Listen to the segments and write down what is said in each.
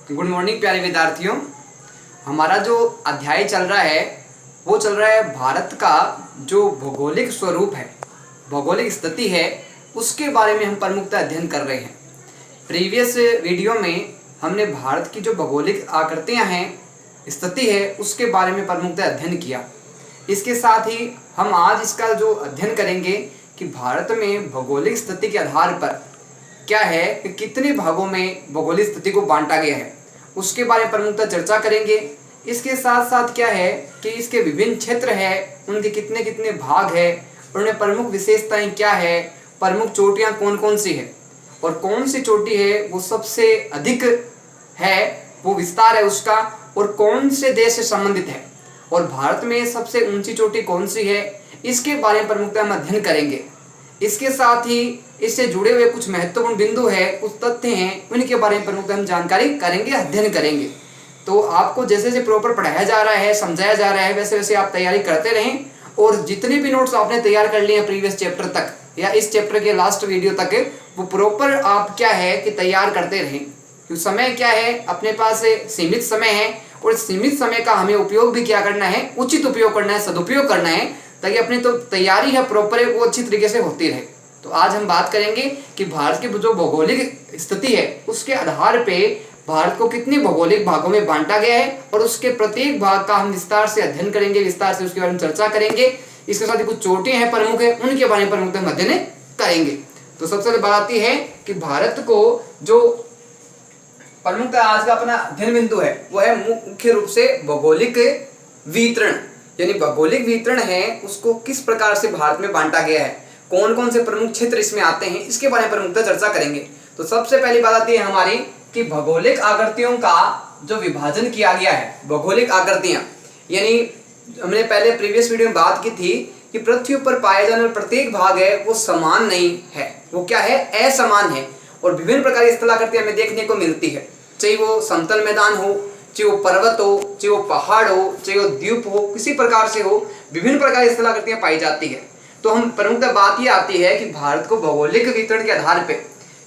Good morning प्यारे विद्यार्थियों। हमारा जो अध्याय चल रहा है वो चल रहा है भारत का जो भौगोलिक स्वरूप है, भौगोलिक स्थिति है, उसके बारे में हम प्रमुखता अध्ययन कर रहे हैं। प्रीवियस वीडियो में हमने भारत की जो भौगोलिक आकृतियां हैं, स्थिति है, उसके बारे में प्रमुखता अध्ययन किया। इसके साथ ही हम आज इसका जो अध्ययन करेंगे कि भारत में भौगोलिक स्थिति के आधार पर क्या है कि कितने भागों में भौगोलिक स्थिति को बांटा गया है, उसके बारे में प्रमुखता चर्चा करेंगे। इसके साथ साथ क्या है कि इसके विभिन्न क्षेत्र है, उनके कितने कितने भाग है, उनमें प्रमुख विशेषताएं क्या है, प्रमुख चोटियां कौन कौन सी है और कौन सी चोटी है वो सबसे अधिक है, वो विस्तार है उसका, और कौन से देश से संबंधित है, और भारत में सबसे ऊंची चोटी कौन सी है, इसके बारे में प्रमुखता हम अध्ययन करेंगे। इसके साथ ही इससे जुड़े हुए कुछ महत्वपूर्ण बिंदु है, कुछ तथ्य हैं, उनके बारे में प्रमुखता हम जानकारी करेंगे, अध्ययन करेंगे। तो आपको जैसे जैसे प्रॉपर पढ़ाया जा रहा है, समझाया जा रहा है, वैसे वैसे आप तैयारी करते रहें। और जितने भी नोट्स आपने तैयार कर लिए हैं प्रीवियस चैप्टर तक या इस चैप्टर के लास्ट वीडियो तक, वो प्रॉपर आप क्या है कि तैयार करते रहें। क्योंकि समय क्या है, अपने पास सीमित समय है, और सीमित समय का हमें उपयोग भी क्या करना है, उचित उपयोग करना है, सदुपयोग करना है, ताकि अपनी तो तैयारी है प्रॉपर है वो अच्छी तरीके से होती रहे। तो आज हम बात करेंगे कि भारत की जो भौगोलिक स्थिति है उसके आधार पे भारत को कितने भौगोलिक भागों में बांटा गया है, और उसके प्रत्येक भाग का हम विस्तार से अध्ययन करेंगे, विस्तार से उसके बारे में चर्चा करेंगे। इसके साथ ही कुछ चोटियां हैं प्रमुख है, उनके बारे में प्रमुखता हम अध्ययन करेंगे। तो सबसे पहले बात आती है कि भारत को जो प्रमुखता आज का अपना अध्ययन बिंदु है वो है मुख्य रूप से भौगोलिक वितरण, यानी भौगोलिक वितरण है उसको किस प्रकार से भारत में बांटा गया है, कौन कौन से प्रमुख क्षेत्र इसमें आते हैं, इसके बारे में प्रमुखता चर्चा करेंगे। तो सबसे पहली बात आती है हमारी कि भौगोलिक आकृतियों का जो विभाजन किया गया है, भौगोलिक आकृतियां, यानी हमने पहले प्रीवियस वीडियो में बात की थी कि पृथ्वी पर पाए जाने वाला प्रत्येक भाग है वो समान नहीं है, वो क्या है, असमान है, और विभिन्न प्रकार की स्थलाकृतियां हमें देखने को मिलती है, चाहे वो समतल मैदान हो, चाहे वो पर्वत हो, चाहे वो पहाड़ हो, चाहे वो द्वीप हो, किसी प्रकार से हो, विभिन्न प्रकार की स्थलाकृतियां पाई जाती है। तो हम प्रमुखता बात ये आती है कि भारत को भौगोलिक वितरण के आधार पे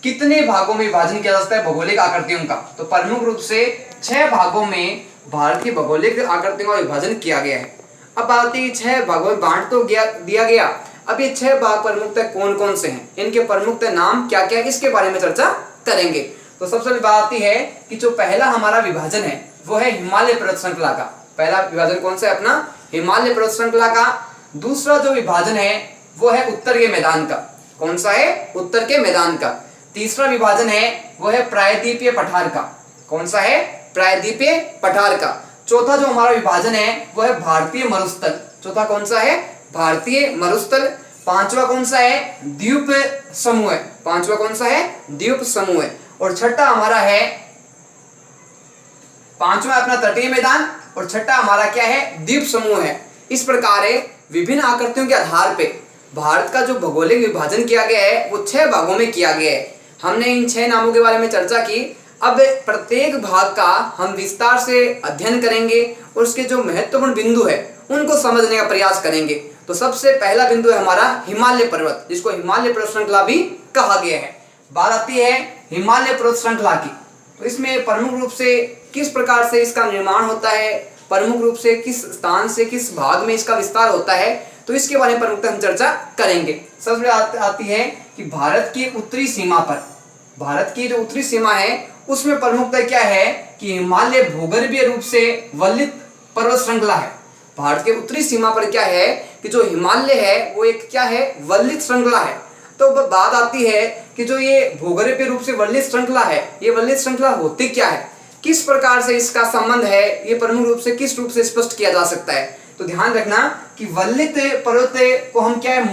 कितने भागों में विभाजन किया जा सकता है भौगोलिक आकृतियों का। तो प्रमुख रूप से 6 भागों में भारत की भौगोलिक आकृतियों का विभाजन किया गया है। अब आती है 6 भागों में बांट तो दिया गया, अब ये 6 भाग प्रमुखता कौन कौन से हैं, इनके प्रमुखता नाम क्या क्या, इसके बारे में चर्चा करेंगे। तो सबसे पहले बात आती है कि जो पहला हमारा विभाजन है वो है हिमालय पर्वत श्रृंखला का। पहला विभाजन कौन सा है अपना, हिमालय पर्वत श्रृंखला का। दूसरा जो विभाजन है वो है उत्तर के मैदान का। कौन सा है, उत्तर के मैदान का। तीसरा विभाजन है वो है प्रायद्वीपीय पठार का। कौन सा है, प्रायद्वीपीय पठार का। चौथा जो हमारा विभाजन है वो है भारतीय मरुस्थल। चौथा कौन सा है, भारतीय मरुस्थल। पांचवा कौन सा है, द्वीप समूह। पांचवा कौन सा है, द्वीप समूह। और छठा हमारा है, पांचवा अपना तटीय मैदान, और छठा हमारा क्या है, द्वीप समूह है। इस प्रकार विभिन्न आकृतियों के आधार पे भारत का जो भौगोलिक विभाजन किया गया है वो 6 भागों में किया गया है। हमने इन 6 नामों के बारे में चर्चा की। अब प्रत्येक भाग का हम विस्तार से अध्ययन करेंगे और उसके जो महत्वपूर्ण बिंदु है उनको समझने का प्रयास करेंगे। तो सबसे पहला बिंदु है हमारा हिमालय पर्वत, जिसको हिमालय पर्वत श्रृंखला भी कहा गया है। बात आती है हिमालय पर्वत श्रृंखला की। तो इसमें प्रमुख रूप से किस प्रकार से इसका निर्माण होता है, प्रमुख रूप से किस स्थान से किस भाग में इसका विस्तार होता है, तो इसके बारे में प्रमुखता हम चर्चा करेंगे। सबसे आती है कि भारत की उत्तरी सीमा पर, भारत की जो उत्तरी सीमा है उसमें प्रमुखता क्या है कि हिमालय भूगर्भीय रूप से वल्लित पर्वत श्रृंखला है। भारत के उत्तरी सीमा पर क्या है कि जो हिमालय है वो एक क्या है, वल्लित श्रृंखला है। तो बात आती है कि जो ये भूगर्भीय रूप से वल्लित श्रृंखला है, ये वल्लित श्रृंखला होती क्या है, किस प्रकार से इसका संबंध है, ये प्रमुख रूप से किस रूप से स्पष्ट किया जा सकता है। तो ध्यान रखना कि वल्लित पर्वत को हम क्या है,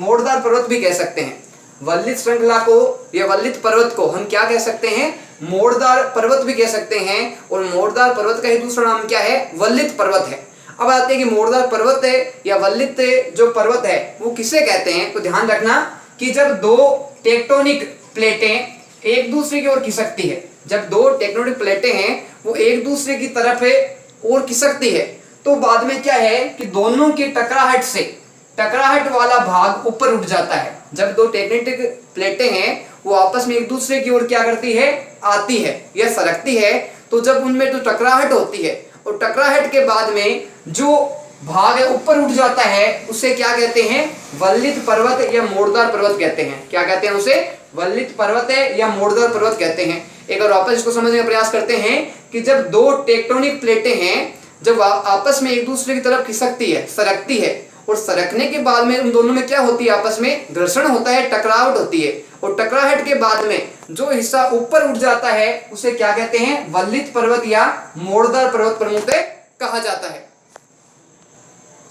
मोड़दार पर्वत भी कह सकते हैं। वल्लित श्रृंखला को या वल्लित पर्वत को हम क्या कह सकते हैं, मोड़दार पर्वत भी कह सकते हैं। और मोड़दार पर्वत का ही दूसरा नाम क्या है, वल्लित पर्वत है। अब आते हैं कि मोड़दार पर्वत है या वल्लित जो पर्वत है वो किसे कहते हैं। तो ध्यान रखना कि जब 2 टेक्टोनिक प्लेटें एक दूसरे की ओर खिसकती है, जब 2 टेक्टोनिक प्लेटें हैं वो एक दूसरे की तरफ और खिसकती है, तो बाद में क्या है कि दोनों की टकराहट से टकराहट वाला भाग ऊपर उठ जाता है। जब 2 टेक्टोनिक प्लेटें हैं वो आपस में एक दूसरे की ओर क्या करती है, आती है या सरकती है। तो जब उनमें जो टकराहट होती है और टकराहट के बाद में जो भाग है ऊपर उठ जाता है उसे क्या कहते हैं, वल्लित पर्वत या मोड़दार पर्वत कहते हैं। क्या कहते हैं उसे, वल्लित पर्वत है या मोड़दार पर्वत कहते हैं। एक और वापस इसको समझने का प्रयास करते हैं कि जब दो टेक्टोनिक प्लेटें हैं, जब आपस में एक दूसरे की तरफ खिसकती है, सरकती है, और सरकने के बाद में उन दोनों में क्या होती है, आपस में घर्षण होता है, टकराहट होती है, और टकराहट के बाद में जो हिस्सा ऊपर उठ जाता है उसे क्या कहते हैं, वल्लित पर्वत या मोड़दार पर्वत प्रमुखतः कहा जाता है।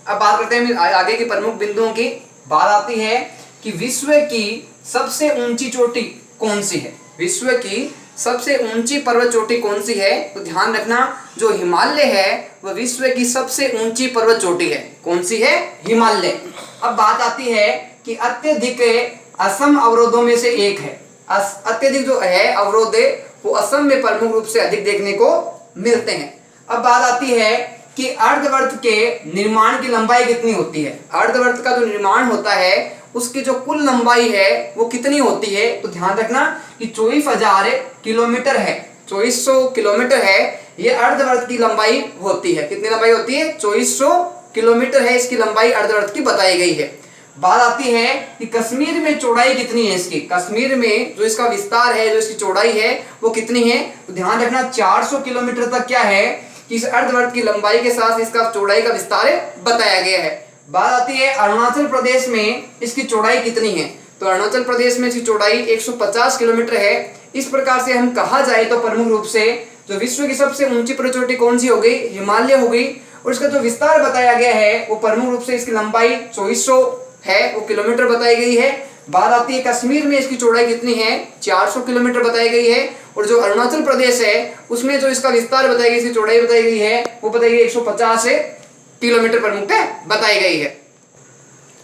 अब बात करते हैं आगे के प्रमुख बिंदुओं की। बात आती है कि विश्व की सबसे ऊंची चोटी कौन सी है। विश्व की सबसे ऊंची पर्वत चोटी कौन सी है, तो ध्यान रखना जो हिमालय है वह विश्व की सबसे ऊंची पर्वत चोटी है। कौन सी है, हिमालय। अब बात आती है कि अत्यधिक असम अवरोधों में से एक है। अत्यधिक जो है अवरोध वो असम में प्रमुख रूप से अधिक देखने को मिलते हैं। अब बात आती है कि अर्धवर्त के निर्माण की लंबाई कितनी होती है। अर्धवर्त का जो निर्माण होता है उसकी जो कुल लंबाई है वो कितनी होती है, तो ध्यान रखना कि 24,000 किलोमीटर है, 2400 किलोमीटर है, ये अर्धवर्त की लंबाई होती है। कितनी लंबाई होती है, 2400 किलोमीटर है इसकी लंबाई अर्धवर्त की बताई गई है। बात आती है कि कश्मीर में चौड़ाई कितनी है इसकी। कश्मीर में जो इसका विस्तार है, जो इसकी चौड़ाई है वो कितनी है, तो ध्यान रखना 400 किलोमीटर तक क्या है कि इस अर्धवर्त की लंबाई के साथ इसका चौड़ाई का विस्तार बताया गया है। बात आती है अरुणाचल प्रदेश में इसकी चौड़ाई कितनी है, तो अरुणाचल प्रदेश में इसकी चौड़ाई 150 किलोमीटर है। इस प्रकार से हम कहा जाए तो प्रमुख रूप से जो विश्व की सबसे ऊंची पर्वत चोटी कौन सी हो गई, हिमालय हो गई, और इसका जो विस्तार बताया गया है वो प्रमुख रूप से इसकी लंबाई 2400 है, वो किलोमीटर बताई गई है। बात आती है कश्मीर में इसकी चौड़ाई कितनी है, 400 किलोमीटर बताई गई है, और जो अरुणाचल प्रदेश है उसमें जो इसका विस्तार बताई गई, इसकी चौड़ाई बताई गई है वो बताई गई 150 किलोमीटर प्रमुखतः बताई गई है।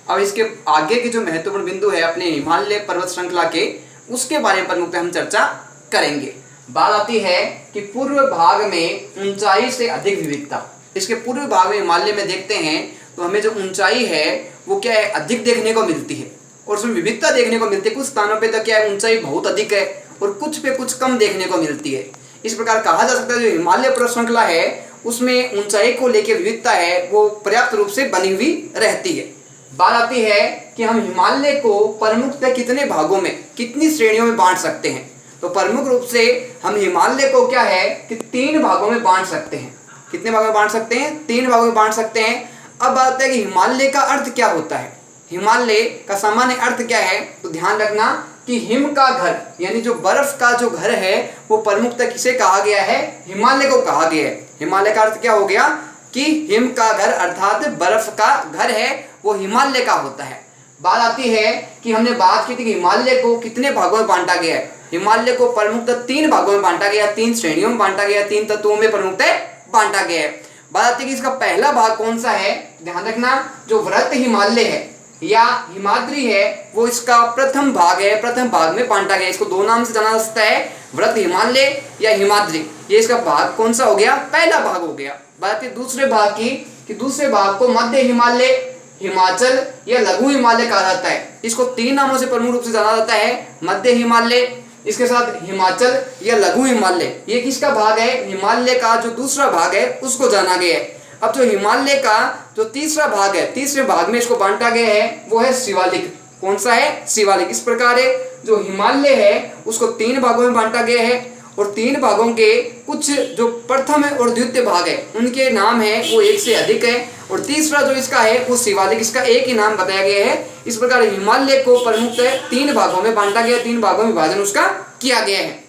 अब इसके आगे के जो महत्वपूर्ण बिंदु है अपने हिमालय पर्वत श्रृंखला के, उसके बारे में प्रमुखतः हम चर्चा करेंगे। बात आती है कि पूर्व भाग में ऊंचाई से अधिक विविधता। इसके पूर्व भाग में हिमालय में देखते हैं तो हमें जो ऊंचाई है वो क्या है, अधिक देखने को मिलती है, और उसमें विविधता देखने को मिलती है। कुछ स्थानों पे तो क्या है, ऊंचाई बहुत अधिक है और कुछ पे कुछ कम देखने को मिलती है। इस प्रकार कहा जा सकता है जो हिमालय पर्वत श्रृंखला है उसमें ऊंचाई को लेकर विविधता है वो पर्याप्त रूप से बनी हुई रहती है। बात आती है कि हम हिमालय को प्रमुखतः कितने भागों में, कितनी श्रेणियों में बांट सकते हैं, तो प्रमुख रूप से हम हिमालय को क्या है कि 3 भागों में बांट सकते हैं। कितने भागों में बांट सकते हैं, 3 भागों में बांट सकते हैं। अब बात आती है कि हिमालय का अर्थ क्या होता है, हिमालय का सामान्य अर्थ क्या है, तो ध्यान रखना कि हिम का घर यानी जो बर्फ का जो घर है वो प्रमुखतः किसे कहा गया है, हिमालय को कहा गया है। हिमालय का अर्थ क्या हो गया कि हिम का घर अर्थात बर्फ का घर है वो हिमालय का होता है। बात आती है कि हमने बात की थी कि हिमालय को कितने भागों में बांटा गया है। हिमालय को प्रमुखतः 3 भागों में बांटा गया, 3 श्रेणियों में बांटा गया, 3 तत्वों में प्रमुखतः बांटा गया है। बात आती है कि इसका पहला भाग कौन सा है, ध्यान रखना जो वृत्त हिमालय है या हिमाद्री है वो इसका प्रथम भाग है, प्रथम भाग में बांटा गया। इसको 2 नाम से जाना जा सकता है, वृत्त हिमालय या हिमाद्री। ये इसका भाग कौन सा हो गया, पहला भाग हो गया। बात है दूसरे भाग की कि दूसरे भाग को मध्य हिमालय, हिमाचल या लघु हिमालय कहा जाता है। इसको 3 नामों से प्रमुख रूप से जाना जाता है, मध्य हिमालय, इसके साथ हिमाचल या लघु हिमालय। ये किसका भाग है, हिमालय का जो दूसरा भाग है उसको जाना गया है। अब जो हिमालय का जो तीसरा भाग है, तीसरे भाग में इसको बांटा गया है वो है शिवालिक। कौन सा है, शिवालिक। इस प्रकार है जो हिमालय है उसको 3 भागों में बांटा गया है, और 3 भागों के कुछ जो प्रथम और द्वितीय भाग है उनके नाम है वो 1 से अधिक है, और तीसरा जो इसका है वो शिवालिक, इसका एक ही नाम बताया गया है। इस प्रकार हिमालय को प्रमुखतः 3 भागों में बांटा गया, 3 भागों में विभाजन उसका किया गया है।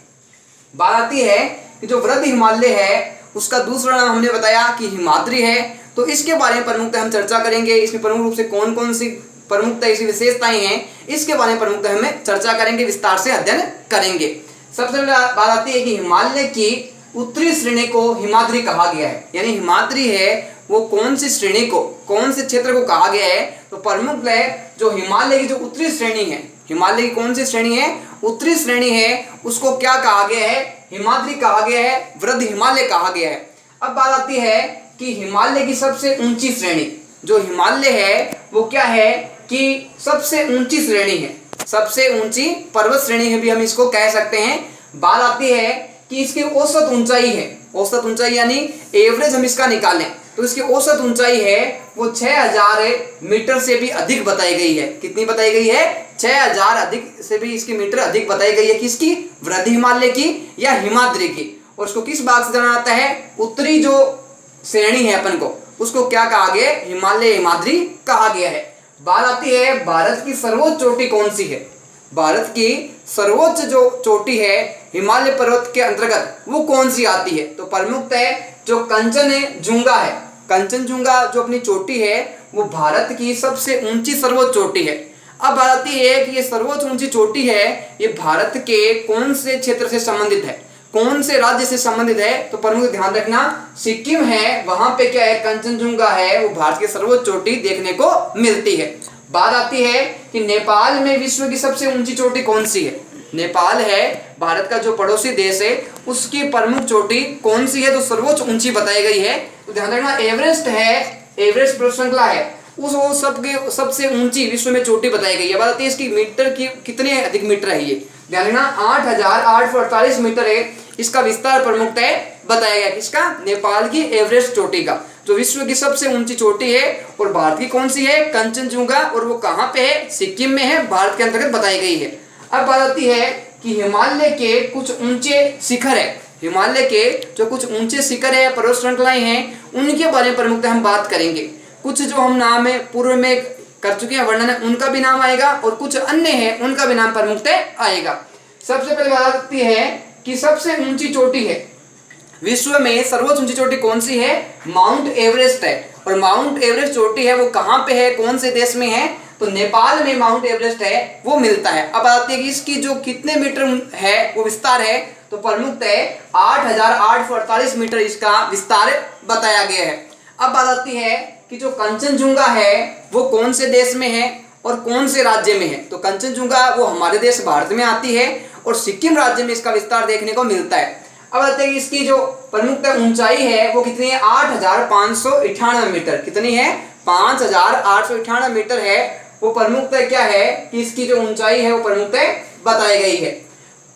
बात आती है कि जो वृत्त हिमालय है उसका दूसरा नाम हमने बताया कि हिमाद्री है, तो इसके बारे में प्रमुखतः हम चर्चा करेंगे। इसमें प्रमुख रूप से कौन कौन सी प्रमुखतः ऐसी विशेषताएं हैं इसके बारे में प्रमुखतः हमें चर्चा करेंगे, विस्तार से अध्ययन करेंगे। सबसे पहले बात आती है कि हिमालय की उत्तरी श्रेणी को हिमाद्री कहा गया है, यानी हिमाद्री है वो कौन सी श्रेणी को, कौन से क्षेत्र को कहा गया है, तो प्रमुख है जो हिमालय की जो उत्तरी श्रेणी है, हिमालय की कौन सी श्रेणी है, उत्तरी श्रेणी है, उसको क्या कहा गया है, हिमाद्री कहा गया है, वृत्त हिमालय कहा गया है। अब बात आती है कि हिमालय की सबसे ऊंची श्रेणी जो हिमालय है वो क्या है कि सबसे ऊंची श्रेणी है, सबसे ऊंची पर्वत श्रेणी भी हम इसको कह सकते हैं। बात आती है कि इसकी औसत ऊंचाई है, औसत ऊंचाई यानी एवरेज हम इसका निकालें तो इसकी औसत ऊंचाई है वो 6000 मीटर से भी अधिक बताई गई है। कितनी बताई गई है? 6000 अधिक से भी इसकी मीटर अधिक बताई गई है। किसकी? वृद्धि हिमालय की या हिमाद्री की। और उसको किस भाग से जाना जाता है? उत्तरी जो श्रेणी है अपन को उसको क्या कहा गया? हिमालय हिमाद्री कहा गया है। बात आती है भारत की सर्वोच्च चोटी कौन सी है? भारत की सर्वोच्च जो चोटी है हिमालय पर्वत के अंतर्गत वो कौन सी आती है? तो प्रमुखतः जो कंचनजुंगा है, कंचनजुंगा जो अपनी चोटी है वो भारत की सबसे ऊंची सर्वोच्च चोटी है। अब बात आती है कि ये सर्वोच्च ऊंची चोटी है ये भारत के कौन से क्षेत्र से संबंधित है, कौन से राज्य से संबंधित है? तो प्रमुख ध्यान रखना सिक्किम है, वहां पे क्या है? कंचनजुंगा है, वो भारत की सर्वोच्च चोटी देखने को मिलती है। बात आती है कि नेपाल में विश्व की सबसे ऊंची चोटी कौन सी है? नेपाल है भारत का जो पड़ोसी देश है उसकी प्रमुख चोटी कौन सी है? तो सर्वोच्च ऊंची बताई गई है। तो ध्यान रखना एवरेस्ट है, एवरेस्ट पर्वत श्रृंखला है उस वो सबसे ऊंची विश्व में चोटी बताई गई है। बात आती है इसकी मीटर की कितने अधिक मीटर है? ये ध्यान रखना 8848 मीटर है इसका विस्तार प्रमुखतः बताया गया। किसका? नेपाल की एवरेस्ट चोटी का, जो विश्व की सबसे ऊंची चोटी है। और भारत की कौन सी है? कंचनजुंगा। और वो कहाँ पे है? सिक्किम में है, भारत के अंतर्गत बताई गई है। अब बात आती है कि हिमालय के कुछ ऊंचे शिखर है, हिमालय के जो कुछ ऊंचे शिखर है, पर्वत श्रृंखलाएं हैं, उनके बारे में प्रमुखतः हम बात करेंगे। कुछ जो हम नाम है पूर्व में कर चुके हैं वर्णन, उनका भी नाम आएगा और कुछ अन्य है उनका भी नाम प्रमुखतः आएगा। सबसे पहले बात आती है कि सबसे ऊंची चोटी है विश्व में, सर्वोच्च ऊंची चोटी कौन सी है? माउंट एवरेस्ट है। और माउंट एवरेस्ट चोटी है वो कहाँ पे है, कौन से देश में है? तो नेपाल में माउंट एवरेस्ट है वो मिलता है। अब आती है कि इसकी जो कितने मीटर है वो विस्तार है, तो प्रमुखतः 8848 मीटर इसका विस्तार बताया गया है। अब बात आती है कि जो कंचनजुंगा है वो कौन से देश में है और कौन से राज्य में है? तो कंचनजुंगा वो हमारे देश भारत में आती है और सिक्किम राज्य में इसका विस्तार देखने को मिलता है। अब आते हैं कि इसकी जो प्रमुखतः ऊंचाई है वो कितनी है? 8598 मीटर। कितनी है? 5898 मीटर है। वो प्रमुखतः क्या है कि इसकी जो ऊंचाई है वो प्रमुखतः बताई गई है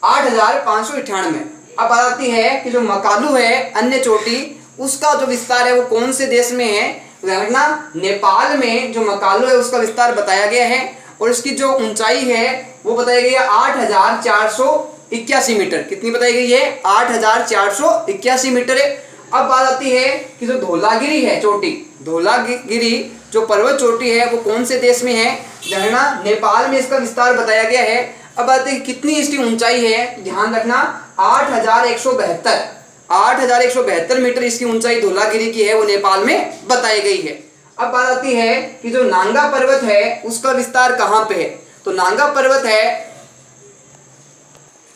8598। अब बात आती है कि जो मकालू है अन्य चोटी, उसका जो विस्तार है वो कौन से देश में है? ध्यान रखना नेपाल में जो मकालू है उसका विस्तार बताया गया है। और इसकी जो ऊंचाई है वो बताई गई है 8481 मीटर। कितनी बताई गई है? 8481 मीटर है। अब बात आती है कि जो धौलागिरी है चोटी, धौलागिरी जो पर्वत चोटी है वो कौन से देश में है? जानना नेपाल में इसका विस्तार बताया गया है। अब बात है कितनी इसकी ऊंचाई है? ध्यान रखना 8172 मीटर इसकी ऊंचाई धौलागिरी की है, वो नेपाल में बताई गई है। अब बात आती है कि जो नांगा पर्वत है उसका विस्तार कहाँ पे है? तो नांगा पर्वत है,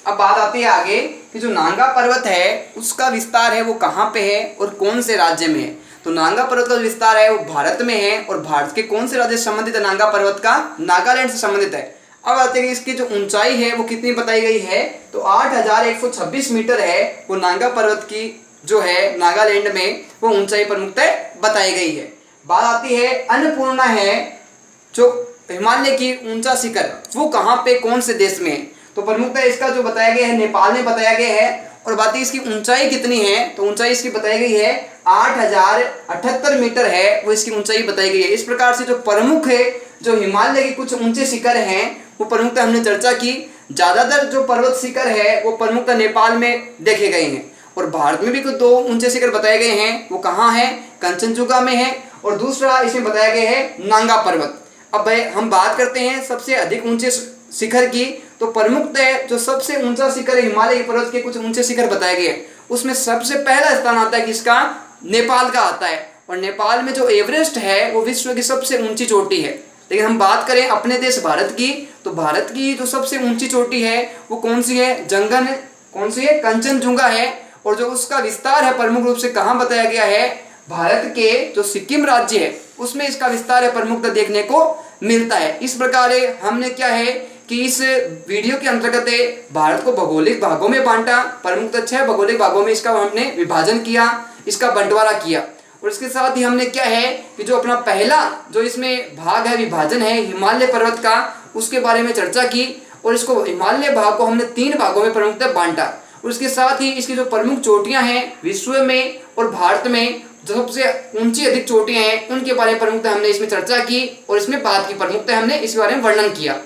अब बात आती है आगे कि जो नांगा पर्वत है उसका विस्तार है वो कहाँ पे है और कौन से राज्य में है? तो नांगा पर्वत का जो विस्तार है वो भारत में है। और भारत के कौन से राज्य से संबंधित है नांगा पर्वत का? नागालैंड से संबंधित है। अब आते हैं कि इसकी जो ऊंचाई है वो कितनी बताई गई है? तो 8126 मीटर है वो नांगा पर्वत की जो है नागालैंड में वो ऊंचाई प्रमुखतः बताई गई है। बात आती है अन्नपूर्णा है जो हिमालय की ऊंचा शिखर, वो कहाँ पे कौन से देश में है? तो प्रमुखतः इसका जो बताया गया है नेपाल में बताया गया है। और बात है इसकी ऊंचाई कितनी है? तो ऊंचाई इसकी बताई गई है 8078 मीटर है वो इसकी ऊंचाई बताई गई है। इस प्रकार से जो प्रमुख है जो हिमालय के कुछ ऊंचे शिखर हैं वो प्रमुखतः हमने चर्चा की। ज्यादातर जो पर्वत शिखर है वो प्रमुखतः नेपाल में देखे गए हैं। और भारत में भी कुछ दो ऊंचे शिखर बताए गए हैं, वो कहाँ है? कंचनजुंगा में है और दूसरा इसमें बताया गया है नांगा पर्वत। अब हम बात करते हैं सबसे अधिक ऊंचे शिखर की। तो प्रमुखतः जो सबसे ऊंचा शिखर है हिमालय पर्वत के कुछ ऊंचे शिखर बताए गए हैं, उसमें सबसे पहला स्थान आता है किसका? नेपाल का आता है। और नेपाल में जो एवरेस्ट है वो विश्व की सबसे ऊंची चोटी है। लेकिन हम बात करें अपने देश भारत की, तो भारत की जो सबसे ऊंची चोटी है वो कौन सी है? कौन सी है? कंचनजुंगा है। और जो उसका विस्तार है प्रमुख रूप से कहाँ बताया गया है? भारत के जो सिक्किम राज्य है उसमें इसका विस्तार है प्रमुखतः देखने को मिलता है। इस प्रकार हमने क्या है कि इस वीडियो के अंतर्गत भारत को भौगोलिक भागों में बांटा, प्रमुखतः 6 भौगोलिक भागों में इसका हमने विभाजन किया, इसका बंटवारा किया। और इसके साथ ही हमने क्या है कि जो अपना पहला जो इसमें भाग है विभाजन है हिमालय पर्वत का, उसके बारे में चर्चा की और इसको हिमालय भाग को हमने 3 भागों में प्रमुखतः बांटा। और उसके साथ ही इसकी जो प्रमुख चोटियां हैं विश्व में और भारत में जो सबसे ऊंची अधिक चोटियां हैं उनके बारे में प्रमुखतः हमने इसमें चर्चा की और इसमें बात की, प्रमुखतः हमने इसके बारे में वर्णन किया।